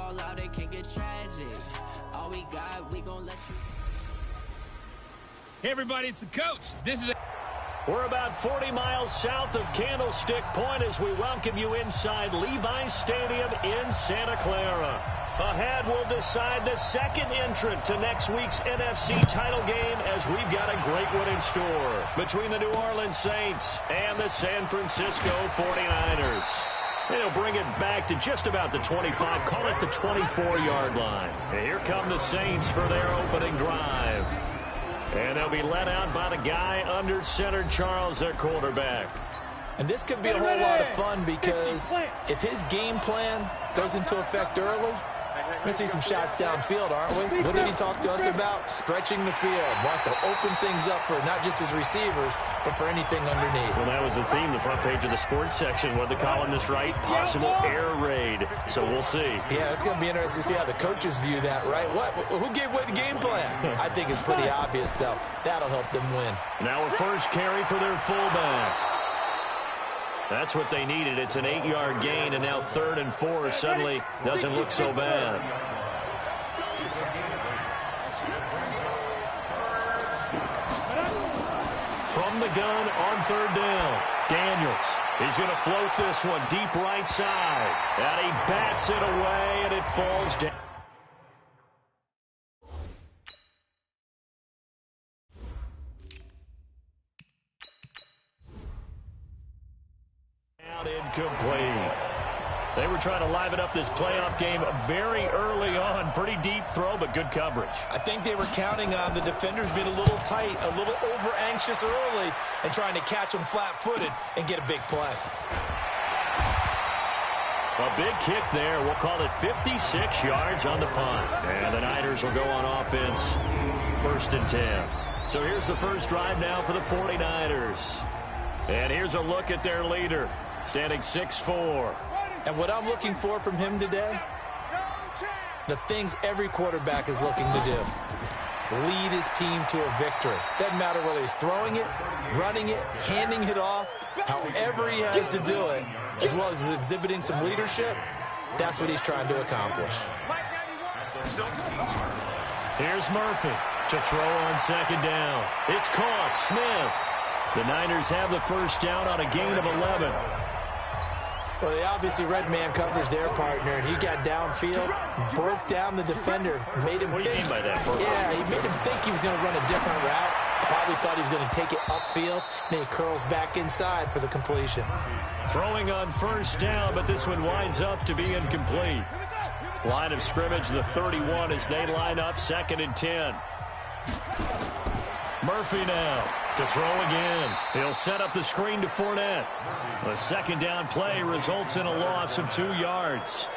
fall out, it can get tragic. All we got, we gon' let you. Hey, everybody, it's the coach. This is We're about 40 miles south of Candlestick Point as we welcome you inside Levi's Stadium in Santa Clara. Ahead, we'll decide the second entrant to next week's NFC title game as we've got a great one in store between the New Orleans Saints and the San Francisco 49ers. They'll bring it back to just about the 25, call it the 24-yard line. And here come the Saints for their opening drive. And they'll be led out by the guy under center, Charles, their quarterback. And this could be a whole lot of fun because if his game plan goes into effect early, we're going to see some shots downfield, aren't we? What did he talk to us about? Stretching the field. Wants to open things up for not just his receivers, but for anything underneath. Well, that was the theme, the front page of the sports section. What did the columnists write? Possible air raid. So we'll see. Yeah, it's going to be interesting to see how the coaches view that, right? Who gave away the game plan? I think it's pretty obvious, though. That'll help them win. Now a first carry for their fullback. That's what they needed. It's an 8-yard gain, and now 3rd and 4 suddenly doesn't look so bad. From the gun on 3rd down, Daniels. He's going to float this one deep right side. And he bats it away, and it falls down. Incomplete. They were trying to liven up this playoff game very early on. Pretty deep throw, but good coverage. I think they were counting on the defenders being a little tight, a little over-anxious early, and trying to catch them flat-footed and get a big play. A big kick there. We'll call it 56 yards on the punt. And the Niners will go on offense 1st and 10. So here's the first drive now for the 49ers. And here's a look at their leader, standing 6'4". And what I'm looking for from him today, the things every quarterback is looking to do. Lead his team to a victory. Doesn't matter whether he's throwing it, running it, handing it off, however he has to do it, as well as exhibiting some leadership, that's what he's trying to accomplish. Here's Murphy to throw on 2nd down. It's caught. Smith. The Niners have the first down on a gain of 11. Well, they obviously red man covers their partner, and he got downfield, broke down the defender, made him think. What do you mean by that? Yeah, he made him think he was going to run a different route. Probably thought he was going to take it upfield, and then he curls back inside for the completion. Throwing on 1st down, but this one winds up to be incomplete. Line of scrimmage, the 31, as they line up 2nd and 10. Murphy now to throw again. He'll set up the screen to Fournette. A 2nd down play results in a loss of 2 yards.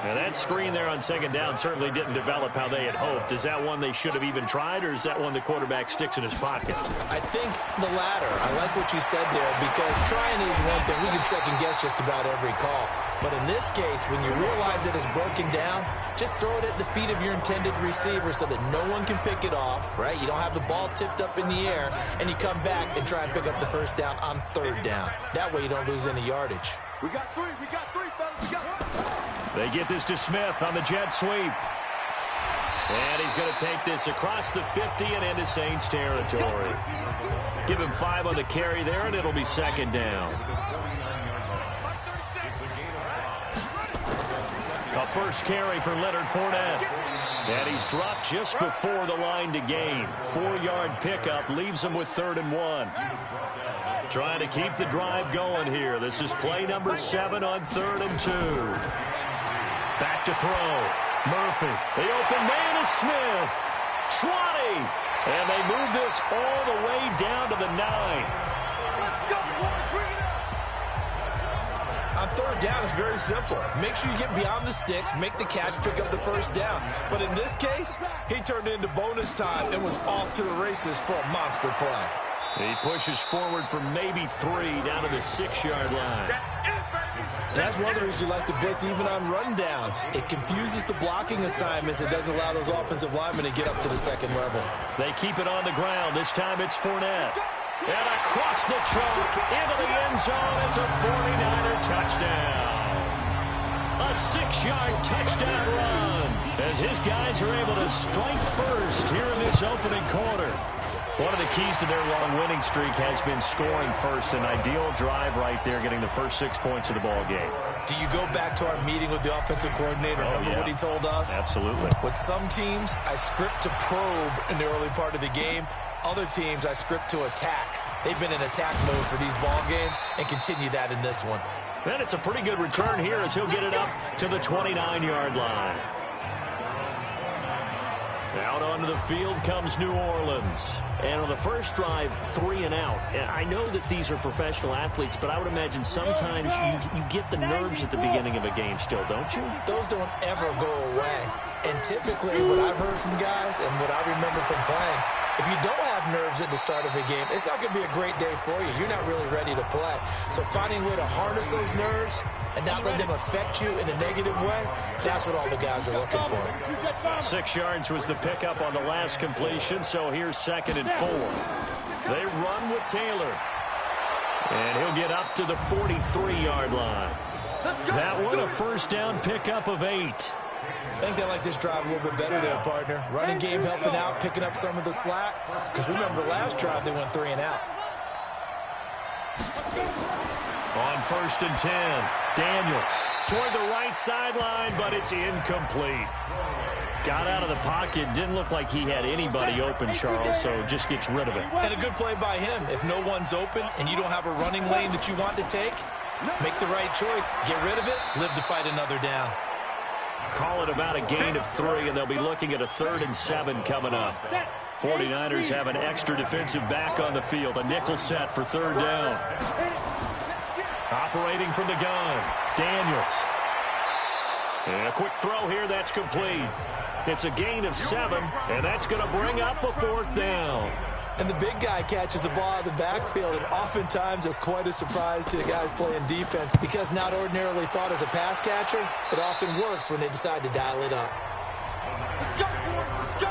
Now that screen there on 2nd down certainly didn't develop how they had hoped. Is that one they should have even tried, or is that one the quarterback sticks in his pocket? I think the latter. I like what you said there, because trying is one thing. We can second guess just about every call. But in this case, when you realize it is broken down, just throw it at the feet of your intended receiver so that no one can pick it off, right? You don't have the ball tipped up in the air, and you come back and try and pick up the first down on 3rd down. That way you don't lose any yardage. We got three, fellas, we got three. They get this to Smith on the jet sweep. And he's going to take this across the 50 and into Saints territory. Give him 5 on the carry there, and it'll be 2nd down. A first carry for Leonard Fournette. And he's dropped just before the line to gain. 4-yard pickup leaves him with 3rd and 1. Trying to keep the drive going here. This is play number 7 on 3rd and 2. Back to throw. Murphy. The open man is Smith. 20. And they move this all the way down to the 9. Let's go, boys. Bring it up. On 3rd down, it's very simple. Make sure you get beyond the sticks, make the catch, pick up the first down. But in this case, he turned it into bonus time and was off to the races for a monster play. He pushes forward for maybe 3 down to the 6-yard line. And that's one of the reasons you like to blitz even on rundowns. It confuses the blocking assignments. It doesn't allow those offensive linemen to get up to the 2nd level. They keep it on the ground. This time it's Fournette. And across the chalk into the end zone. It's a 49er touchdown. A 6-yard touchdown run. His guys are able to strike first here in this opening quarter. One of the keys to their long winning streak has been scoring first. An ideal drive right there, getting the first 6 points of the ball game. Do you go back to our meeting with the offensive coordinator? Remember what he told us? Absolutely. With some teams, I script to probe in the early part of the game. Other teams, I script to attack. They've been in attack mode for these ball games and continue that in this one. And it's a pretty good return here as he'll get it up to the 29-yard line. Out onto the field comes New Orleans. And on the first drive, 3 and out. And I know that these are professional athletes, but I would imagine sometimes you get the nerves at the beginning of a game still, don't you? Those don't ever go away. And typically, what I've heard from guys and what I remember from playing, if you don't have nerves at the start of a game, it's not going to be a great day for you. You're not really ready to play. So finding a way to harness those nerves and not let them affect you in a negative way, that's what all the guys are looking for. 6 yards was the pickup on the last completion, so here's 2nd and 4. They run with Taylor. And he'll get up to the 43-yard line. That one a first down pickup of 8. I think they like this drive a little bit better there, partner. Running game helping out, picking up some of the slack. Because remember, last drive they went 3 and out. On 1st and 10, Daniels toward the right sideline, but it's incomplete. Got out of the pocket. Didn't look like he had anybody open, Charles, so just gets rid of it. And a good play by him. If no one's open and you don't have a running lane that you want to take, make the right choice. Get rid of it. Live to fight another down. Call it about a gain of 3, and they'll be looking at a 3rd and 7 coming up. 49ers have an extra defensive back on the field. A nickel set for 3rd down. Operating from the gun, Daniels. And a quick throw here, that's complete. It's a gain of 7, and that's going to bring up a 4th down. And the big guy catches the ball out of the backfield, and oftentimes it's quite a surprise to the guys playing defense because not ordinarily thought as a pass catcher, it often works when they decide to dial it up. Let's go, boys. Let's go.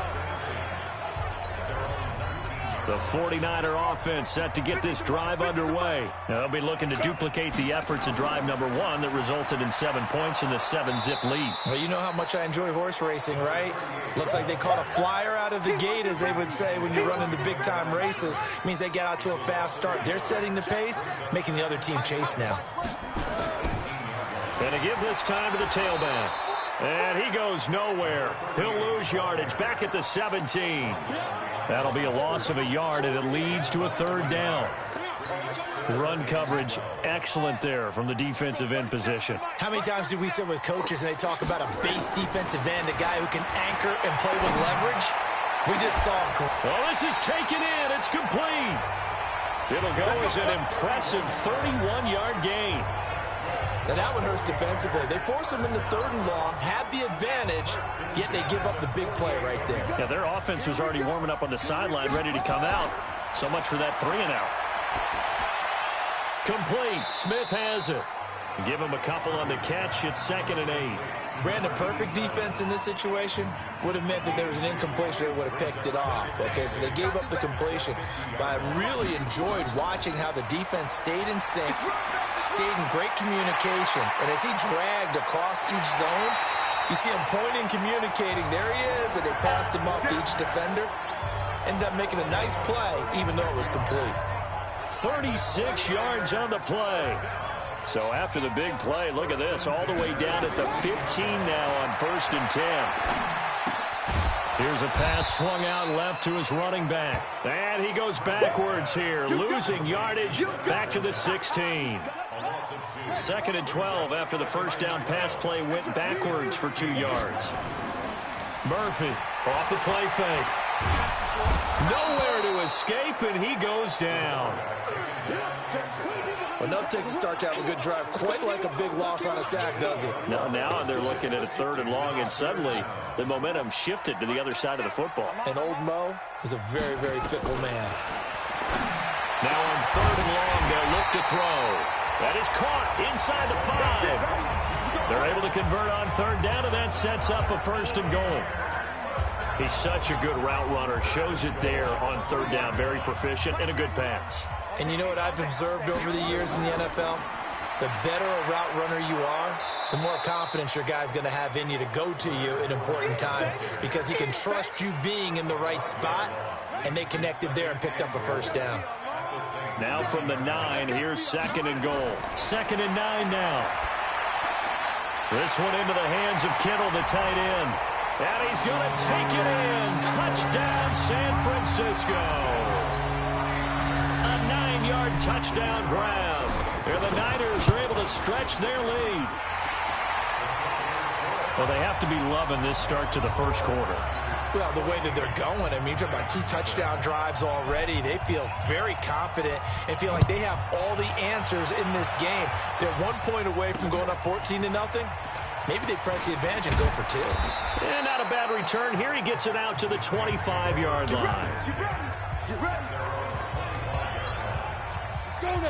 The 49er offense set to get this drive underway. They'll be looking to duplicate the efforts of drive number 1 that resulted in 7 points in the 7-zip lead. Well, you know how much I enjoy horse racing, right? Looks like they caught a flyer out of the gate, as they would say when you're running the big-time races. It means they get out to a fast start. They're setting the pace, making the other team chase now. And to give this time to the tailback. And he goes nowhere. He'll lose yardage back at the 17. That'll be a loss of a yard, and it leads to a 3rd down. Run coverage excellent there from the defensive end position. How many times do we sit with coaches and they talk about a base defensive end, a guy who can anchor and play with leverage? We just saw it. Well, this is taken in. It's complete. It'll go as an impressive 31-yard gain. And that one hurts defensively. They force him into 3rd and long, had the advantage, yet they give up the big play right there. Yeah, their offense was already warming up on the sideline, ready to come out. So much for that 3 and out. Complete. Smith has it. Give him a couple on the catch. It's 2nd and 8. Brandon, perfect defense in this situation would have meant that there was an incompletion. They would have picked it off. Okay, so they gave up the completion. But I really enjoyed watching how the defense stayed in sync, stayed in great communication. And as he dragged across each zone, you see him pointing, communicating. There he is, and they passed him up to each defender. Ended up making a nice play, even though it was complete. 36 yards on the play. So after the big play, look at this, all the way down at the 15 now on 1st and 10. Here's a pass swung out left to his running back. And he goes backwards here, losing yardage back to the 16. 2nd and 12 after the first down pass play went backwards for 2 yards. Murphy off the play fake. Nowhere to escape, and he goes down. Well, enough takes a start to have a good drive. Quite like a big loss on a sack, does it? Now they're looking at a 3rd and long, and suddenly the momentum shifted to the other side of the football. And old Mo is a very, very fickle man. Now on 3rd and long, they'll look to throw. That is caught inside the 5. They're able to convert on 3rd down, and that sets up a 1st and goal. He's such a good route runner. Shows it there on 3rd down. Very proficient and a good pass. And you know what I've observed over the years in the NFL? The better a route runner you are, the more confidence your guy's going to have in you to go to you in important times because he can trust you being in the right spot, and they connected there and picked up a first down. Now from the 9, here's 2nd and goal. 2nd and 9 now. This one into the hands of Kittle, the tight end. And he's going to take it in. Touchdown, San Francisco. A 9-yard touchdown grab. And the Niners are able to stretch their lead. Well, they have to be loving this start to the first quarter. Well, the way that they're going, I mean, you're talking about 2 touchdown drives already. They feel very confident and feel like they have all the answers in this game. They're 1 point away from going up 14-0. Maybe they press the advantage and go for 2. And not a bad return here. He gets it out to the 25-yard line. Get ready.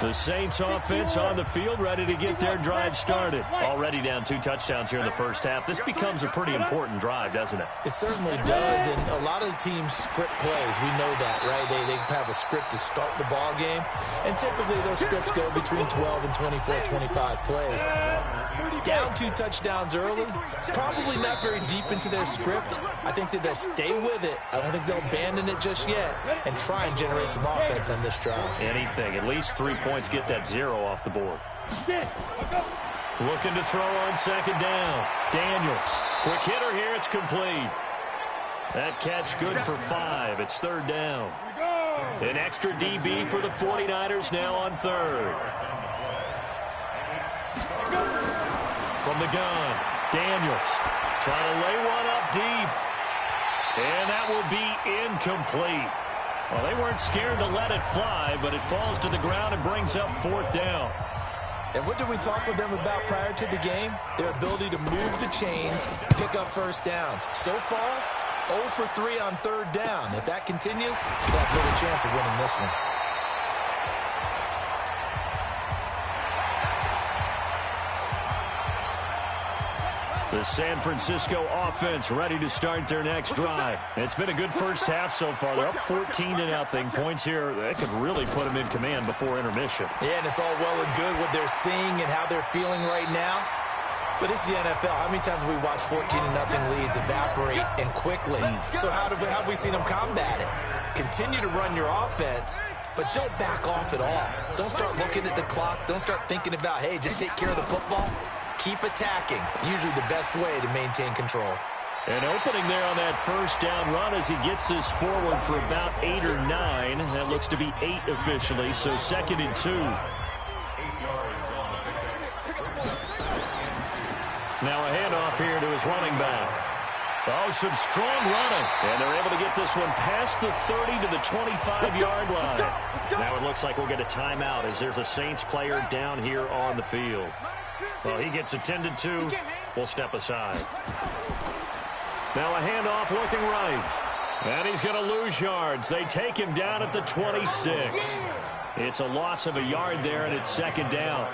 The Saints offense on the field, ready to get their drive started. Already down 2 touchdowns here in the first half. This becomes a pretty important drive, doesn't it? It certainly does, and a lot of the teams script plays. We know that, right? They have a script to start the ball game, and typically those scripts go between 12 and 24, 25 plays. Down 2 touchdowns early, probably not very deep into their script. I think that they'll stay with it. I don't think they'll abandon it just yet and try and generate some offense on this drive. Anything, at least 3 points, get that 0 off the board. Looking to throw on 2nd down. Daniels, quick hitter here, it's complete. That catch good for 5. It's 3rd down. An extra DB for the 49ers now on 3rd. From the gun, Daniels trying to lay one up deep. And that will be incomplete. Well, they weren't scared to let it fly, but it falls to the ground and brings up 4th down. And what did we talk with them about prior to the game? Their ability to move the chains, pick up first downs. So far, 0 for 3 on 3rd down. If that continues, they'll have little chance of winning this one. The San Francisco offense ready to start their next drive. It's been a good first half so far. They're up 14-0. Points here, that could really put them in command before intermission. Yeah, and it's all well and good what they're seeing and how they're feeling right now. But it's the NFL. How many times have we watched 14-0 leads evaporate and quickly? So how have we seen them combat it? Continue to run your offense, but don't back off at all. Don't start looking at the clock. Don't start thinking about, hey, just take care of the football. Keep attacking. Usually the best way to maintain control. An opening there on that first down run as he gets this forward for about 8 or 9. That looks to be 8 officially, so 2nd and 2. Now a handoff here to his running back. Oh, some strong running. And they're able to get this one past the 30 to the 25-yard line. Now it looks like we'll get a timeout as there's a Saints player down here on the field. Well, he gets attended to. We'll step aside. Now a handoff looking right. And he's going to lose yards. They take him down at the 26. It's a loss of a yard there, and it's 2nd down.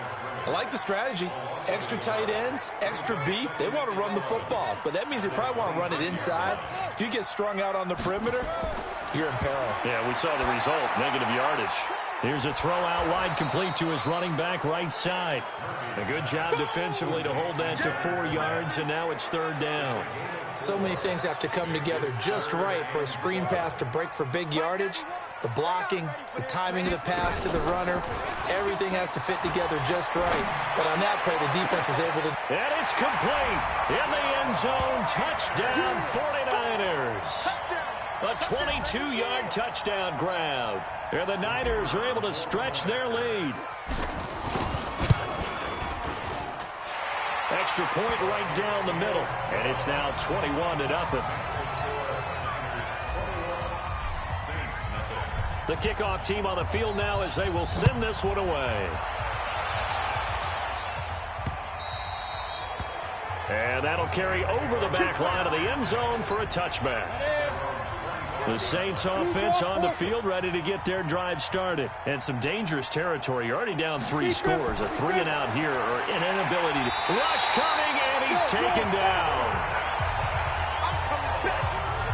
I like the strategy. Extra tight ends, extra beef. They want to run the football, but that means they probably want to run it inside. If you get strung out on the perimeter, you're in peril. Yeah, we saw the result, negative yardage. Here's a throw out wide, complete to his running back right side. A good job defensively to hold that to 4 yards, and now it's 3rd down. So many things have to come together just right for a screen pass to break for big yardage. The blocking, the timing of the pass to the runner, everything has to fit together just right. But on that play, the defense was able to... And it's complete. In the end zone, touchdown 49ers. A 22-yard touchdown grab. And the Niners are able to stretch their lead. Extra point right down the middle. And it's now 21-0. The kickoff team on the field now as they will send this one away. And that'll carry over the back line of the end zone for a touchback. The Saints offense on the field ready to get their drive started. And some dangerous territory. You're already down 3 scores. A 3-and-out here or an inability to... Rush coming, and he's taken down.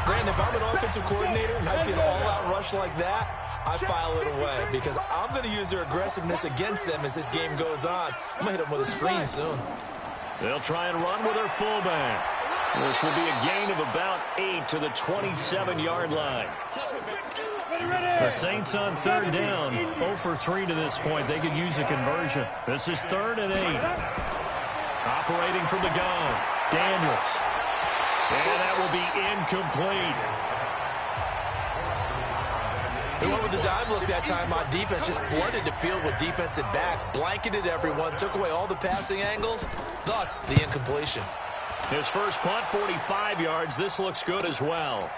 Brandon, if I'm an offensive coordinator and I see an all-out rush like that, I file it away because I'm going to use their aggressiveness against them as this game goes on. I'm going to hit them with a screen soon. They'll try and run with their fullback. This will be a gain of about 8 to the 27-yard line. The Saints on third down, 0 for 3 to this point. They could use a conversion. This is 3rd and 8. Operating from the gun, Daniels. And that will be incomplete. They went with the dime look that time on defense, just flooded the field with defensive backs, blanketed everyone, took away all the passing angles, thus the incompletion. His first punt, 45 yards. This looks good as well.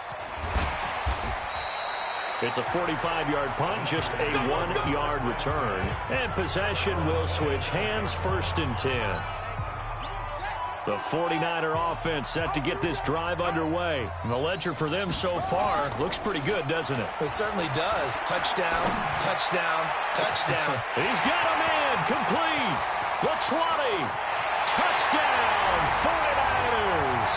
It's a 45-yard punt, just a 1-yard return. And possession will switch hands, 1st and 10. The 49er offense set to get this drive underway. And the ledger for them so far looks pretty good, doesn't it? It certainly does. Touchdown, touchdown, touchdown. He's got him in. Complete. The 20. Touchdown, 49ers.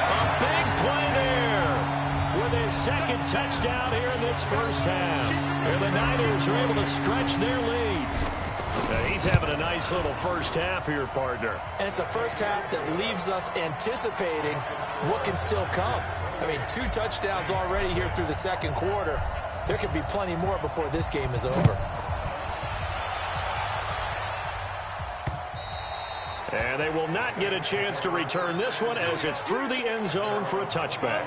A big play there with his second touchdown here in this first half. And the Niners are able to stretch their lead. Now he's having a nice little first half here, partner. And it's a first half that leaves us anticipating what can still come. I mean, 2 touchdowns already here through the second quarter. There could be plenty more before this game is over. And they will not get a chance to return this one as it's through the end zone for a touchback.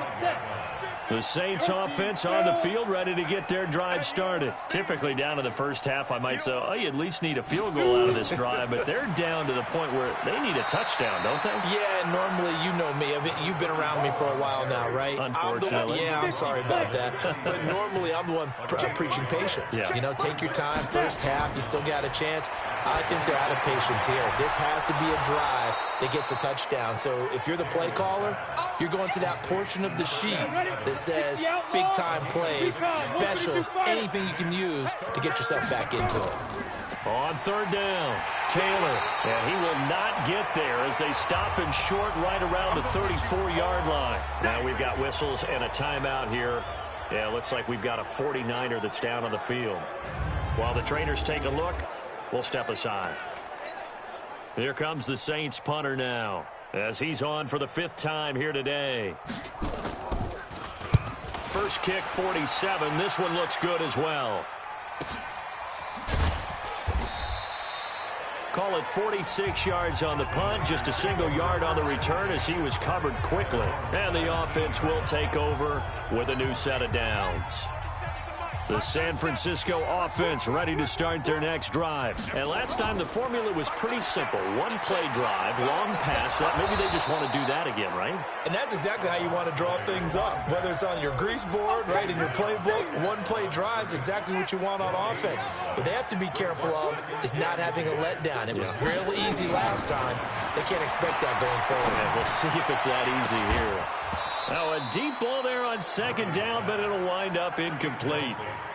The Saints offense on the field ready to get their drive started. Typically down to the first half, I might say, oh, you at least need a field goal out of this drive, but they're down to the point where they need a touchdown, don't they? Yeah, normally, you know me. I mean, you've been around me for a while now, right? Unfortunately. I'm sorry about that. But normally, I'm the one preaching patience. Yeah. You know, take your time. First half, you still got a chance. I think they're out of patience here. This has to be a drive that gets a touchdown. So if you're the play caller, you're going to that portion of the sheet that says big-time plays, specials, anything you can use to get yourself back into it. On third down, Taylor. And he will not get there as they stop him short right around the 34-yard line. Now we've got whistles and a timeout here. Yeah, looks like we've got a 49er that's down on the field. While the trainers take a look, we'll step aside. Here comes the Saints punter now as he's on for the 5th time here today. First kick, 47. This one looks good as well. Call it 46 yards on the punt, just a single yard on the return as he was covered quickly. And the offense will take over with a new set of downs. The San Francisco offense ready to start their next drive. And last time the formula was pretty simple. 1-play drive, long pass. Maybe they just want to do that again, right? And that's exactly how you want to draw things up. Whether it's on your grease board, right, in your playbook, 1-play drive's exactly what you want on offense. What they have to be careful of is not having a letdown. It was real easy last time. They can't expect that going forward. Yeah, we'll see if it's that easy here. Now a deep ball there on second down, but it'll wind up incomplete.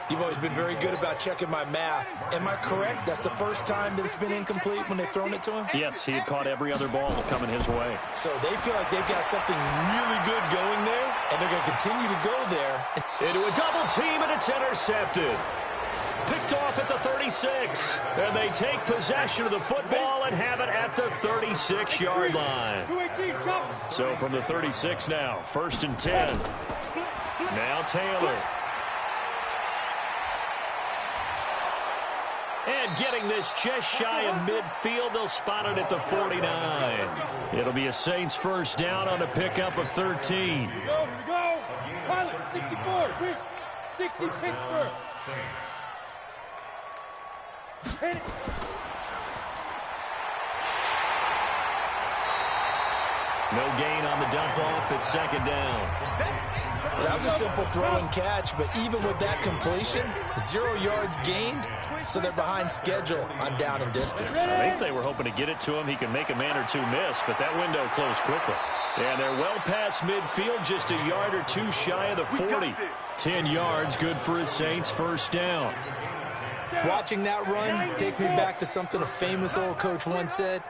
You've always been very good about checking my math. Am I correct? That's the first time that it's been incomplete when they've thrown it to him? Yes, he had caught every other ball coming his way. So they feel like they've got something really good going there, and they're going to continue to go there. Into a double team, and it's intercepted. Picked off at the 36. And they take possession of the football and have it at the 36-yard line. So from the 36 now, 1st and 10. Now Taylor. And getting this just shy of midfield, they'll spot it at the 49. It'll be a Saints first down on a pickup of 13. Here we go. Pilot, 64. 66 for Saints. Hit it. No gain on the dump off at second down. Well, that was a simple throw and catch, but even with that completion, 0 yards gained, so they're behind schedule on down and distance. I think they were hoping to get it to him. He can make a man or two miss, but that window closed quickly. And they're well past midfield, just a yard or two shy of the 40. 10 yards, good for a Saints first down. Watching that run takes me back to something a famous old coach once said.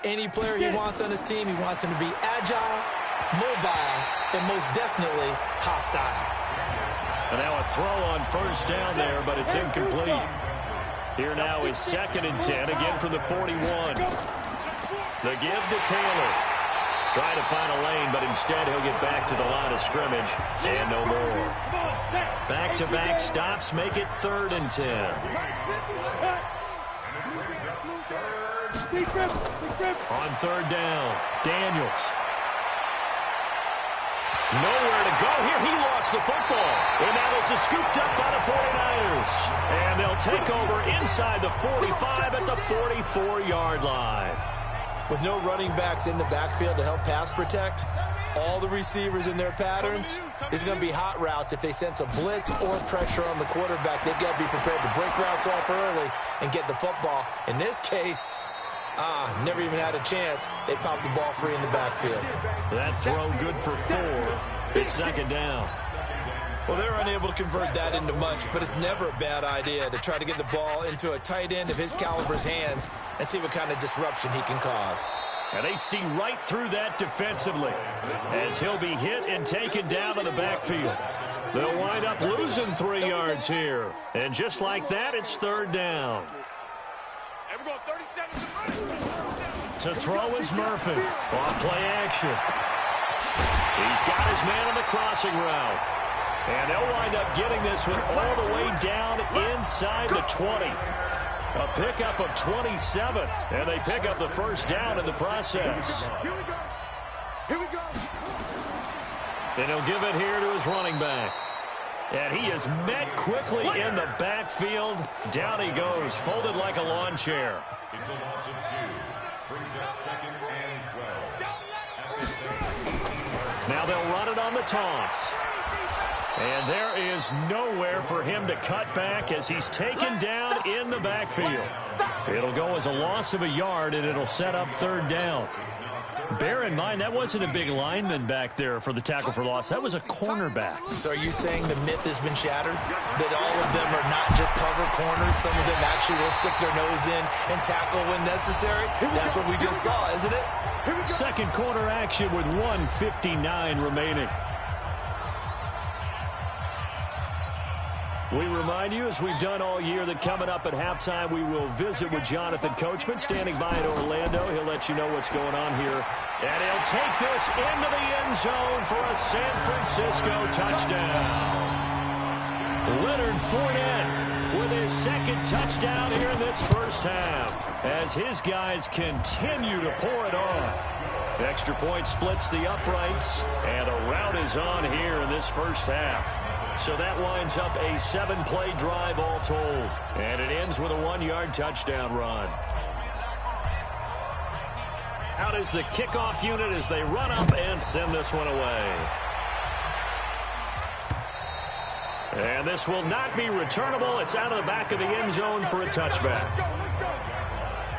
Any player he wants on his team, he wants him to be agile, mobile, and most definitely hostile. And now a throw on first down there, but it's incomplete. Here now is 2nd and 10, again from the 41. The give to Taylor. Trying to find a lane, but instead he'll get back to the line of scrimmage and no more. Back-to-back stops make it 3rd and 10. On 3rd down, Daniels. Nowhere to go here. He lost the football. And that is scooped up by the 49ers. And they'll take over inside the 45 at the 44-yard line. With no running backs in the backfield to help pass protect, all the receivers in their patterns, it's going to be hot routes. If they sense a blitz or pressure on the quarterback, they've got to be prepared to break routes off early and get the football. In this case, never even had a chance. They popped the ball free in the backfield. That throw good for 4. It's 2nd down. Well, they're unable to convert that into much, but it's never a bad idea to try to get the ball into a tight end of his caliber's hands and see what kind of disruption he can cause. And they see right through that defensively as he'll be hit and taken down to the backfield. They'll wind up losing 3 yards here. And just like that, it's 3rd down. To throw is Murphy. On play action. He's got his man on the crossing route. And they'll wind up getting this one all the way down inside the 20. A pickup of 27. And they pick up the 1st down in the process. Here we go. And he'll give it here to his running back. And he is met quickly in the backfield. Down he goes, folded like a lawn chair. It's a loss of 2. Brings up 2nd and 12. Now they'll run it on the toss. And there is nowhere for him to cut back as he's taken down in the backfield. It'll go as a loss of a yard, and it'll set up 3rd down. Bear in mind, that wasn't a big lineman back there for the tackle for loss. That was a cornerback. So are you saying the myth has been shattered? That all of them are not just cover corners? Some of them actually will stick their nose in and tackle when necessary? That's what we just saw, isn't it? 2nd quarter action with 1:59 remaining. We remind you, as we've done all year, that coming up at halftime, we will visit with Jonathan Coachman, standing by in Orlando. He'll let you know what's going on here. And he'll take this into the end zone for a San Francisco touchdown. Leonard Fournette with his 2nd touchdown here in this 1st half, as his guys continue to pour it on. Extra point splits the uprights, and a rout is on here in this 1st half. So that winds up a 7-play drive all told. And it ends with a 1-yard touchdown run. Out is the kickoff unit as they run up and send this one away. And this will not be returnable. It's out of the back of the end zone for a touchback.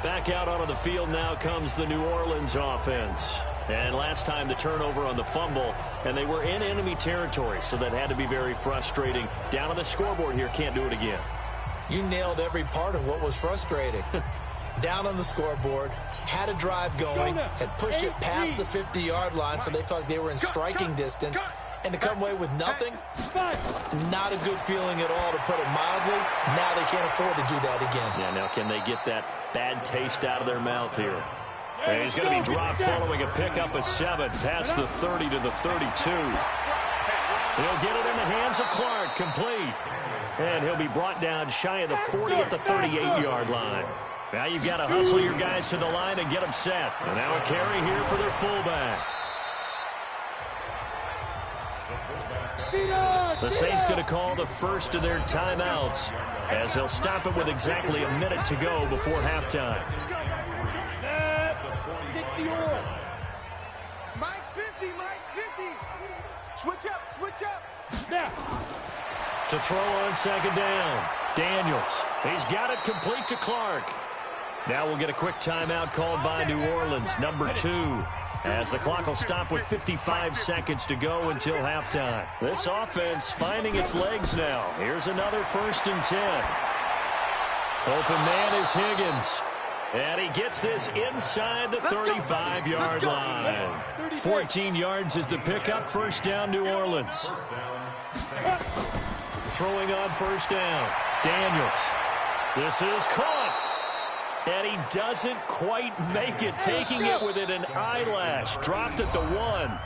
Back out onto the field now comes the New Orleans offense. And last time the turnover on the fumble, and they were in enemy territory, so that had to be very frustrating. Down on the scoreboard here, can't do it again. You nailed every part of what was frustrating. Down on the scoreboard, had a drive going, had pushed it past the 50-yard line, so they felt they were in striking distance. And to come away with nothing, not a good feeling at all, to put it mildly. Now they can't afford to do that again. Yeah, now can they get that bad taste out of their mouth here? And he's going to be dropped following a pickup of 7 past the 30 to the 32. He'll get it in the hands of Clark, complete. And he'll be brought down shy of the 40 at the 38-yard line. Now you've got to hustle your guys to the line and get them set. And now a carry here for their fullback. The Saints going to call the first of their timeouts, as they'll stop it with exactly a minute to go before halftime. Mike's 50, Mike's 50. Switch up. Now. To throw on 2nd down, Daniels. He's got it complete to Clark. Now we'll get a quick timeout called by New Orleans, number 2. As the clock will stop with 55 seconds to go until halftime. This offense finding its legs now. Here's another 1st and 10. Open man is Higgins. And he gets this inside the 35-yard line. 14 yards is the pickup. 1st down, New Orleans. Throwing on 1st down, Daniels. This is caught. And he doesn't quite make it, taking it within an eyelash. Dropped at the 1.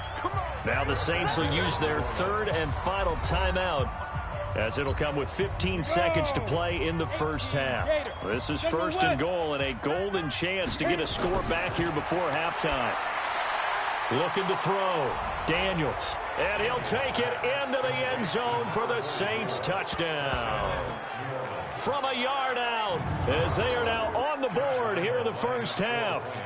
Now the Saints will use their third and final timeout, as it'll come with 15 seconds to play in the first half. This is first and goal and a golden chance to get a score back here before halftime. Looking to throw. Daniels. And he'll take it into the end zone for the Saints touchdown. From a yard out, as they are now on the board here in the first half.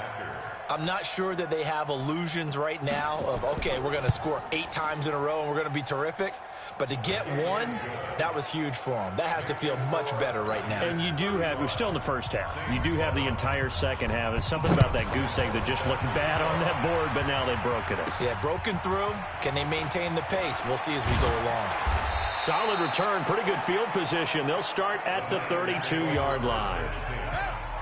I'm not sure that they have illusions right now of, okay, we're going to score 8 times in a row and we're going to be terrific. But to get one, that was huge for them. That has to feel much better right now. And you do have, we're still in the first half. You do have the entire second half. There's something about that goose egg that just looked bad on that board, but now they've broken it. Yeah, broken through. Can they maintain the pace? We'll see as we go along. Solid return, pretty good field position. They'll start at the 32-yard line.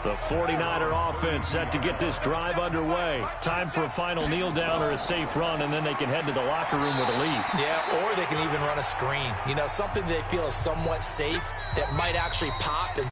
The 49er offense set to get this drive underway. Time for a final kneel down or a safe run, and then they can head to the locker room with a lead. Yeah, or they can even run a screen. You know, something they feel is somewhat safe that might actually pop and